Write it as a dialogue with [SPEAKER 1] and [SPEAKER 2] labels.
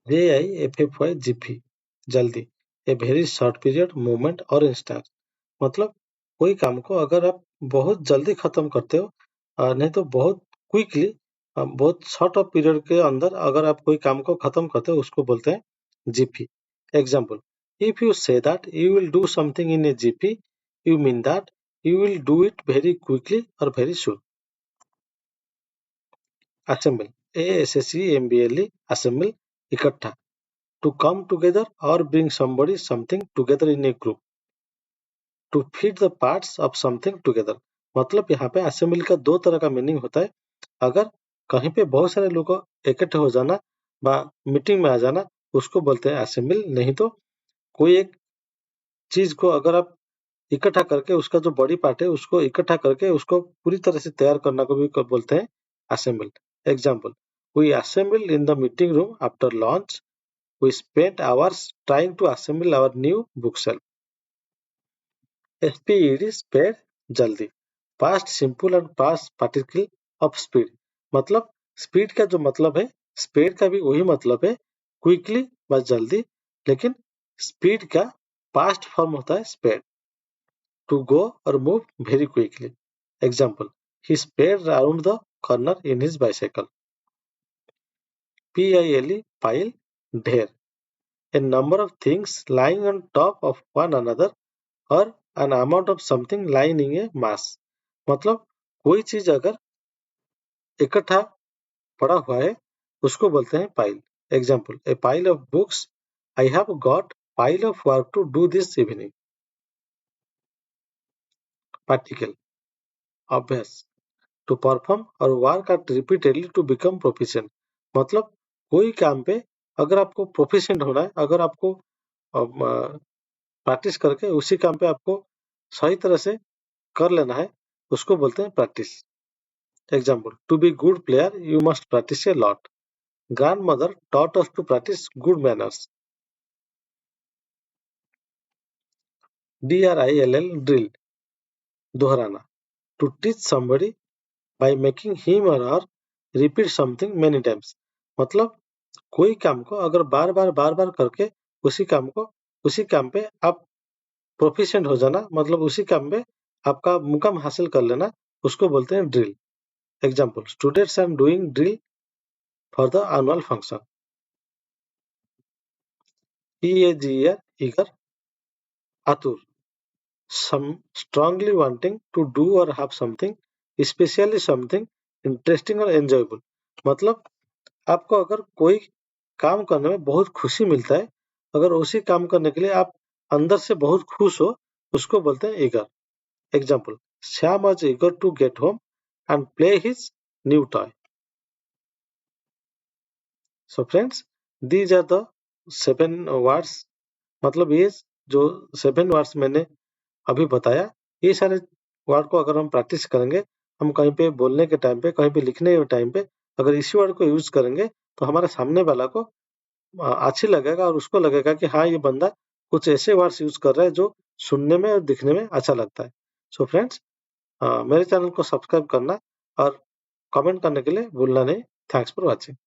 [SPEAKER 1] JIFFY Zifi जल्दी, a very short period moment और instant. मतलब कोई काम को अगर आप बहुत जल्दी खत्म करते हो, नहीं तो बहुत क्विकली, बहुत शॉर्ट ऑफ पीरियड के अंदर अगर आप कोई काम को खत्म करते हो उसको बोलते हैं jiffy. Example, if you say that you will do something in a jiffy, you mean that you will do it very quickly और very soon. Assemble, ASSEMBLE assemble, इकट्ठा, to come together or bring somebody something together in a group, to fit the parts of something together। मतलब यहाँ पे assembly का दो तरह का meaning होता है। अगर कहीं पे बहुत सारे लोग इकट्ठे हो जाना व मीटिंग में आ जाना उसको बोलते हैं असेंबल। नहीं तो कोई एक चीज को अगर आप इकट्ठा करके उसका जो बॉडी पार्ट है उसको इकट्ठा करके उसको पूरी तरह से तैयार करना को भी बोलते हैं assemble. Example, we assemble in the meeting room after launch, we spent hours trying to assemble our new bookshelf। SPED, sped, जल्दी, past simple and past particle of speed। मतलब स्पीड का जो मतलब है स्पीड का भी वही मतलब है, क्विकली व जल्दी, लेकिन स्पीड का पास्ट फॉर्म होता है स्पेड, टू गो और move very quickly. Example, he sped around the corner in his bicycle। PILE, pile, ढेर, a number of things lying on top of one another or an amount of something lying in a mass। मतलब कोई चीज अगर इकट्ठा पड़ा हुआ है उसको बोलते हैं pile. Example, a pile of books, I have got pile of work to do this evening. Particle, अभ्यास, टू परफॉर्म और work out repeatedly to become proficient. मतलब कोई काम पे अगर आपको प्रोफिशिएंट होना है, अगर आपको प्रैक्टिस करके उसी काम पे आपको सही तरह से कर लेना है उसको बोलते हैं practice. Example, to be good player you must practice a lot. Grandmother taught us to practice good manners। DRILL, drill, दोहराना, to teach somebody by making him or her repeat something many times। मतलब कोई काम को अगर बार बार करके उसी काम पे आप प्रोफिशिएंट हो जाना, मतलब उसी काम पे आपका मुकाम हासिल कर लेना, उसको बोलते हैं drill. Example, students are doing drill for the annual function. EAGER, eager, आतुर, strongly wanting to do or have something, especially something interesting or enjoyable। मतलब आपको अगर कोई काम करने में बहुत खुशी मिलता है, अगर उसी काम करने के लिए आप अंदर से बहुत खुश हो, उसको बोलते हैं eager. Example, Shyam was eager to get home and play his new toy. So friends, these are the 7 words. मतलब ये जो 7 वर्ड्स मैंने अभी बताया, ये सारे वर्ड को अगर हम प्रैक्टिस करेंगे, हम कहीं पे बोलने के टाइम पे, कहीं पे लिखने के टाइम पे अगर इसी वर्ड को यूज करेंगे तो हमारे सामने वाला को अच्छी लगेगा और उसको लगेगा कि हाँ, ये बंदा कुछ ऐसे वर्ड्स यूज कर रहा है जो सुनने में और दिखने में अच्छा लगता है। सो फ्रेंड्स, मेरे चैनल को सब्सक्राइब करना और कमेंट करने के लिए भूलना नहीं। Thanks for watching.